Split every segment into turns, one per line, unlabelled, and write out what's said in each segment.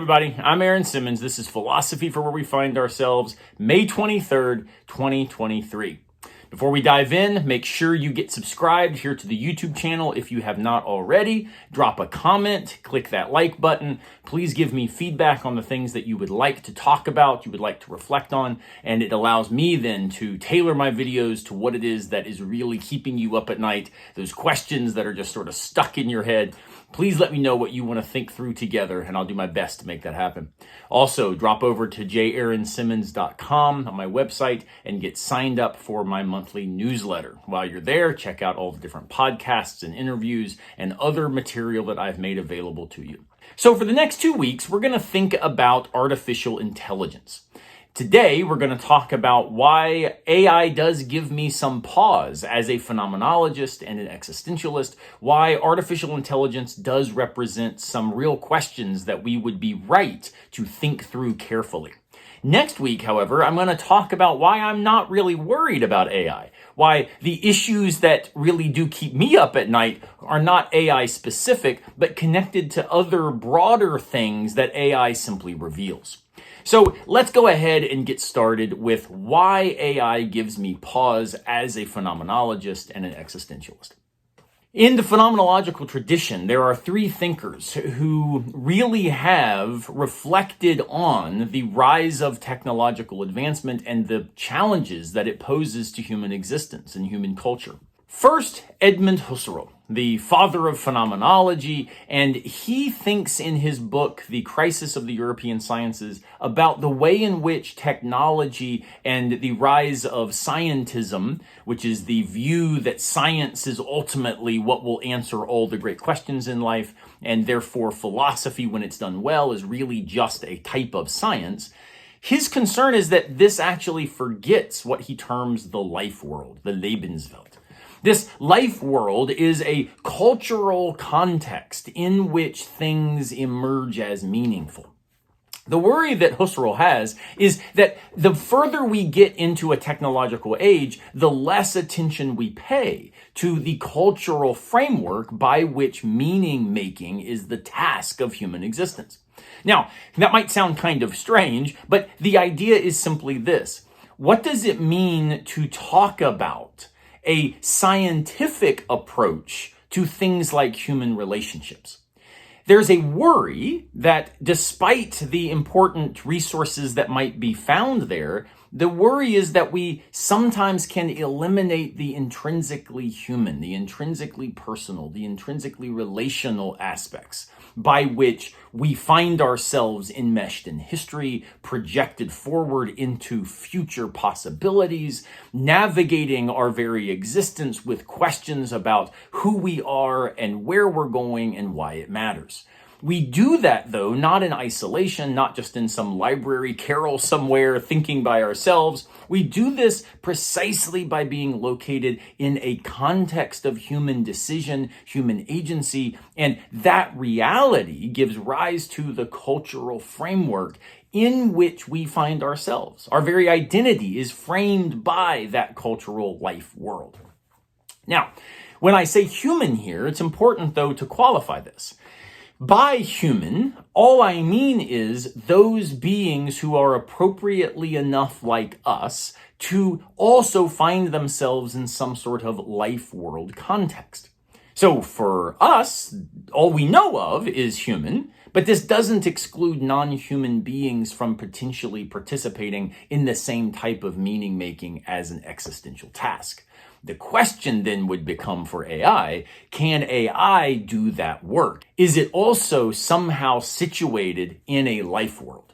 everybody. I'm Aaron Simmons. This is Philosophy for Where We Find Ourselves, May 23rd, 2023. Before we dive in, make sure you get subscribed here to the YouTube channel if you have not already. Drop a comment, click that like button. Please give me feedback on the things that you would like to talk about, you would like to reflect on, and it allows me then to tailor my videos to what it is that is really keeping you up at night, those questions that are just sort of stuck in your head. Please let me know what you want to think through together, and I'll do my best to make that happen. Also, drop over to jaronsimmons.com on my website and get signed up for my monthly newsletter. While you're there, check out all the different podcasts and interviews and other material that I've made available to you. So for the next 2 weeks, we're going to think about artificial intelligence. Today, we're going to talk about why AI does give me some pause as a phenomenologist and an existentialist, why artificial intelligence does represent some real questions that we would be right to think through carefully. Next week, however, I'm going to talk about why I'm not really worried about AI, why the issues that really do keep me up at night are not AI specific, but connected to other broader things that AI simply reveals. So let's go ahead and get started with why AI gives me pause as a phenomenologist and an existentialist. In the phenomenological tradition, there are three thinkers who really have reflected on the rise of technological advancement and the challenges that it poses to human existence and human culture. First, Edmund Husserl, the father of phenomenology, and he thinks in his book, The Crisis of the European Sciences, about the way in which technology and the rise of scientism, which is the view that science is ultimately what will answer all the great questions in life, and therefore philosophy, when it's done well, is really just a type of science. His concern is that this actually forgets what he terms the life world, the Lebenswelt. This life world is a cultural context in which things emerge as meaningful. The worry that Husserl has is that the further we get into a technological age, the less attention we pay to the cultural framework by which meaning making is the task of human existence. Now, that might sound kind of strange, but the idea is simply this. What does it mean to talk about a scientific approach to things like human relationships? There's a worry that despite the important resources that might be found there, the worry is that we sometimes can eliminate the intrinsically human, the intrinsically personal, the intrinsically relational aspects by which we find ourselves enmeshed in history, projected forward into future possibilities, navigating our very existence with questions about who we are and where we're going and why it matters. We do that, though, not in isolation, not just in some library carrel somewhere thinking by ourselves. We do this precisely by being located in a context of human decision, human agency, and that reality gives rise to the cultural framework in which we find ourselves. Our very identity is framed by that cultural life world. Now, when I say human here, it's important, though, to qualify this. By human, all I mean is those beings who are appropriately enough like us to also find themselves in some sort of life world context. So for us, all we know of is human, but this doesn't exclude non-human beings from potentially participating in the same type of meaning making as an existential task. The question then would become for AI, can AI do that work? Is it also somehow situated in a life world?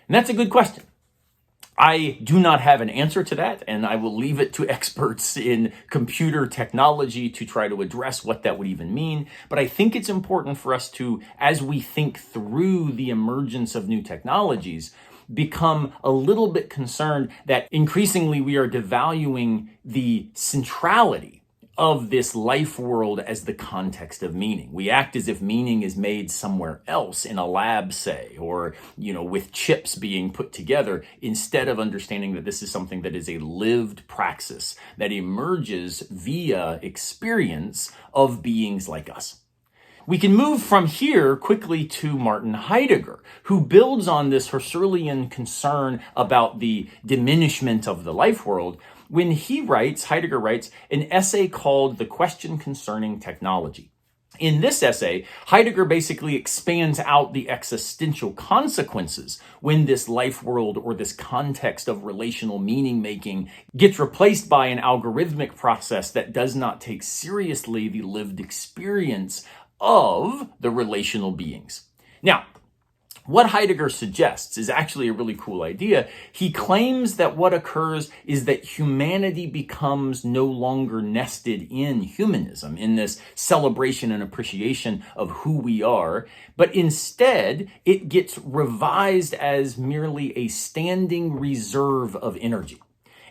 And that's a good question. I do not have an answer to that, and I will leave it to experts in computer technology to try to address what that would even mean. But I think it's important for us to, as we think through the emergence of new technologies, become a little bit concerned that increasingly we are devaluing the centrality of this life world as the context of meaning. We act as if meaning is made somewhere else in a lab, say, or, with chips being put together, instead of understanding that this is something that is a lived praxis that emerges via experience of beings like us. We can move from here quickly to Martin Heidegger, who builds on this Husserlian concern about the diminishment of the life world when Heidegger writes an essay called The Question Concerning Technology. In this essay, Heidegger basically expands out the existential consequences when this life world or this context of relational meaning making gets replaced by an algorithmic process that does not take seriously the lived experience of the relational beings. Now, what Heidegger suggests is actually a really cool idea. He claims that what occurs is that humanity becomes no longer nested in humanism, in this celebration and appreciation of who we are, but instead it gets revised as merely a standing reserve of energy.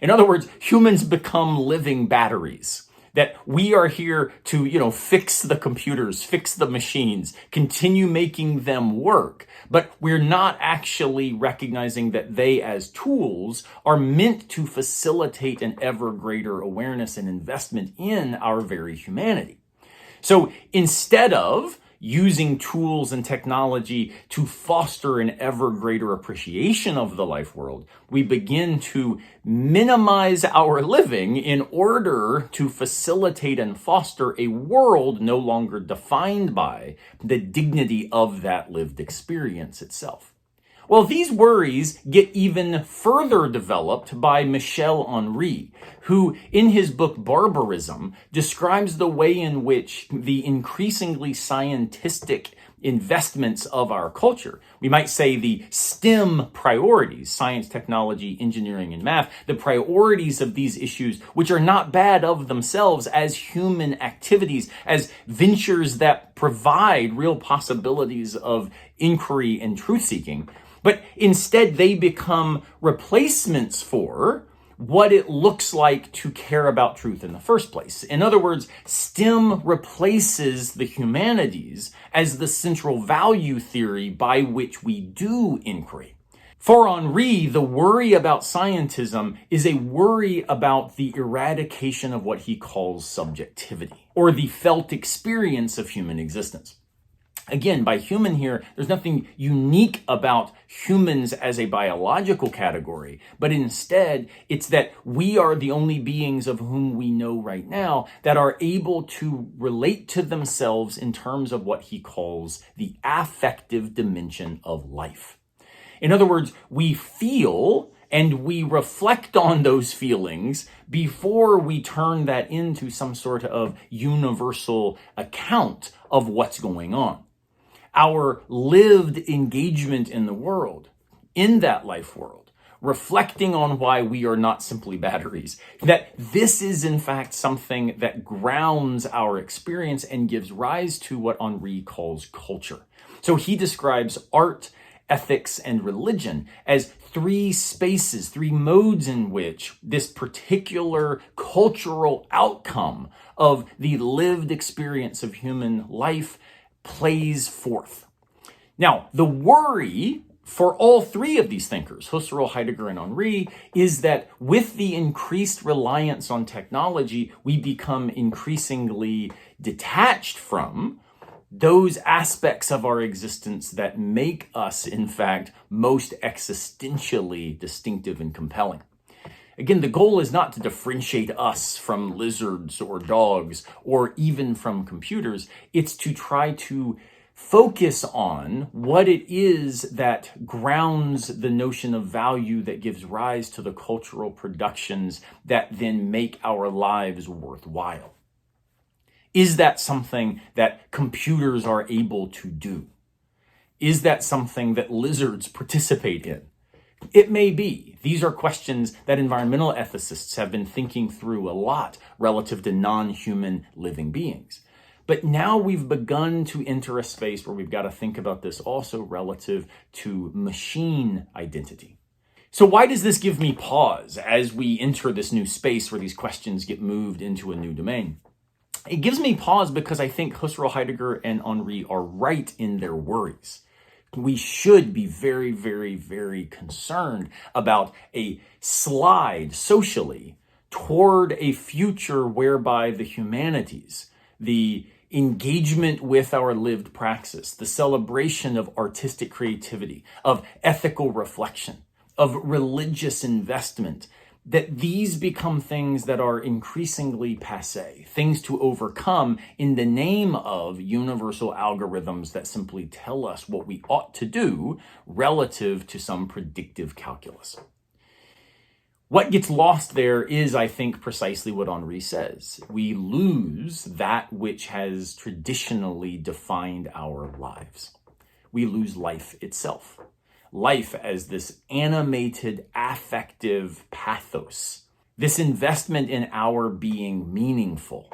In other words, humans become living batteries. That we are here to, fix the computers, fix the machines, continue making them work. But we're not actually recognizing that they, as tools, are meant to facilitate an ever greater awareness and investment in our very humanity. So instead of using tools and technology to foster an ever greater appreciation of the life world, we begin to minimize our living in order to facilitate and foster a world no longer defined by the dignity of that lived experience itself. Well, these worries get even further developed by Michel Henry, who in his book Barbarism describes the way in which the increasingly scientific investments of our culture, we might say the STEM priorities, science, technology, engineering, and math, the priorities of these issues, which are not bad of themselves as human activities, as ventures that provide real possibilities of inquiry and truth-seeking, but instead they become replacements for what it looks like to care about truth in the first place. In other words, STEM replaces the humanities as the central value theory by which we do inquiry. For Henry, the worry about scientism is a worry about the eradication of what he calls subjectivity, or the felt experience of human existence. Again, by human here, there's nothing unique about humans as a biological category, but instead, it's that we are the only beings of whom we know right now that are able to relate to themselves in terms of what he calls the affective dimension of life. In other words, we feel and we reflect on those feelings before we turn that into some sort of universal account of what's going on. Our lived engagement in the world, in that life world, reflecting on why we are not simply batteries, that this is in fact something that grounds our experience and gives rise to what Henry calls culture. So he describes art, ethics, and religion as three spaces, three modes in which this particular cultural outcome of the lived experience of human life plays forth. Now, the worry for all three of these thinkers, Husserl, Heidegger, and Henry, is that with the increased reliance on technology, we become increasingly detached from those aspects of our existence that make us, in fact, most existentially distinctive and compelling. Again, the goal is not to differentiate us from lizards or dogs or even from computers. It's to try to focus on what it is that grounds the notion of value that gives rise to the cultural productions that then make our lives worthwhile. Is that something that computers are able to do? Is that something that lizards participate in? It may be. These are questions that environmental ethicists have been thinking through a lot relative to non-human living beings. But now we've begun to enter a space where we've got to think about this also relative to machine identity. So why does this give me pause as we enter this new space where these questions get moved into a new domain? It gives me pause because I think Husserl, Heidegger, and Henry are right in their worries. We should be very, very, very concerned about a slide socially toward a future whereby the humanities, the engagement with our lived praxis, the celebration of artistic creativity, of ethical reflection, of religious investment, that these become things that are increasingly passé, things to overcome in the name of universal algorithms that simply tell us what we ought to do relative to some predictive calculus. What gets lost there is, I think, precisely what Henry says. We lose that which has traditionally defined our lives. We lose life itself. Life as this animated, affective pathos, this investment in our being meaningful,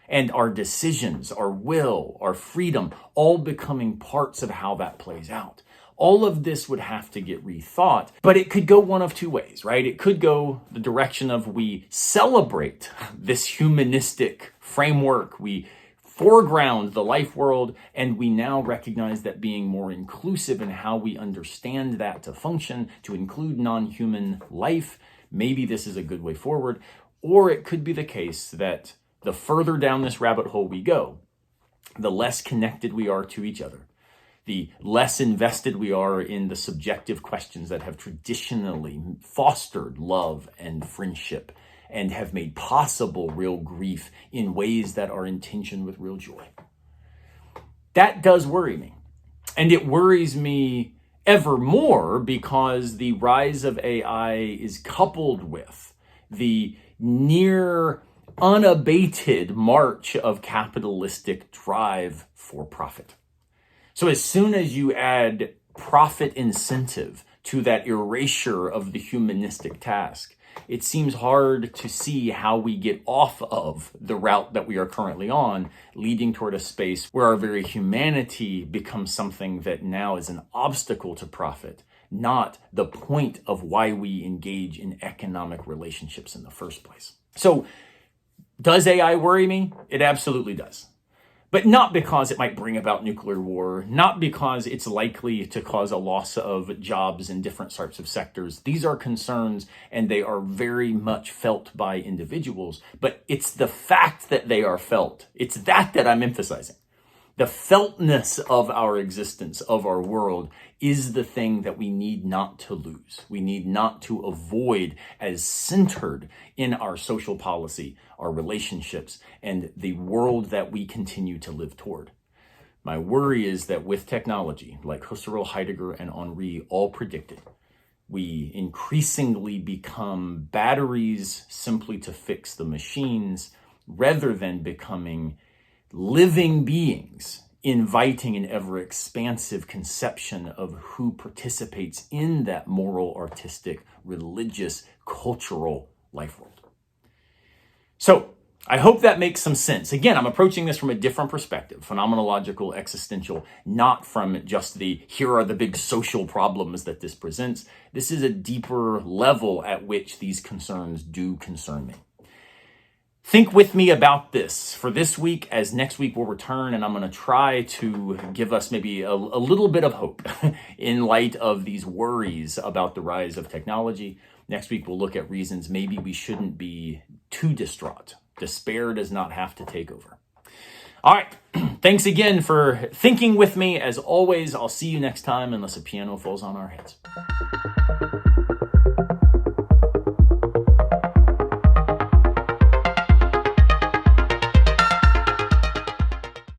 and our decisions, our will, our freedom, all becoming parts of how that plays out. All of this would have to get rethought, but it could go one of two ways, right? It could go the direction of we celebrate this humanistic framework, we foreground the life world, and we now recognize that being more inclusive in how we understand that to function, to include non-human life, maybe this is a good way forward. Or it could be the case that the further down this rabbit hole we go, the less connected we are to each other, the less invested we are in the subjective questions that have traditionally fostered love and friendship and have made possible real grief in ways that are in tension with real joy. That does worry me. And it worries me ever more because the rise of AI is coupled with the near unabated march of capitalistic drive for profit. So as soon as you add profit incentive to that erasure of the humanistic task, it seems hard to see how we get off of the route that we are currently on, leading toward a space where our very humanity becomes something that now is an obstacle to profit, not the point of why we engage in economic relationships in the first place. So, does AI worry me? It absolutely does. But not because it might bring about nuclear war, not because it's likely to cause a loss of jobs in different sorts of sectors. These are concerns and they are very much felt by individuals, but it's the fact that they are felt. It's that I'm emphasizing. The feltness of our existence, of our world, is the thing that we need not to lose. We need not to avoid as centered in our social policy, our relationships, and the world that we continue to live toward. My worry is that with technology, like Husserl, Heidegger, and Henry all predicted, we increasingly become batteries simply to fix the machines, rather than becoming living beings, inviting an ever-expansive conception of who participates in that moral, artistic, religious, cultural life world. So, I hope that makes some sense. Again, I'm approaching this from a different perspective, phenomenological, existential, not from just the, here are the big social problems that this presents. This is a deeper level at which these concerns do concern me. Think with me about this for this week, as next week we'll return, and I'm going to try to give us maybe a little bit of hope in light of these worries about the rise of technology. Next week we'll look at reasons maybe we shouldn't be too distraught. Despair does not have to take over. All right, thanks again for thinking with me. As always, I'll see you next time, unless a piano falls on our heads.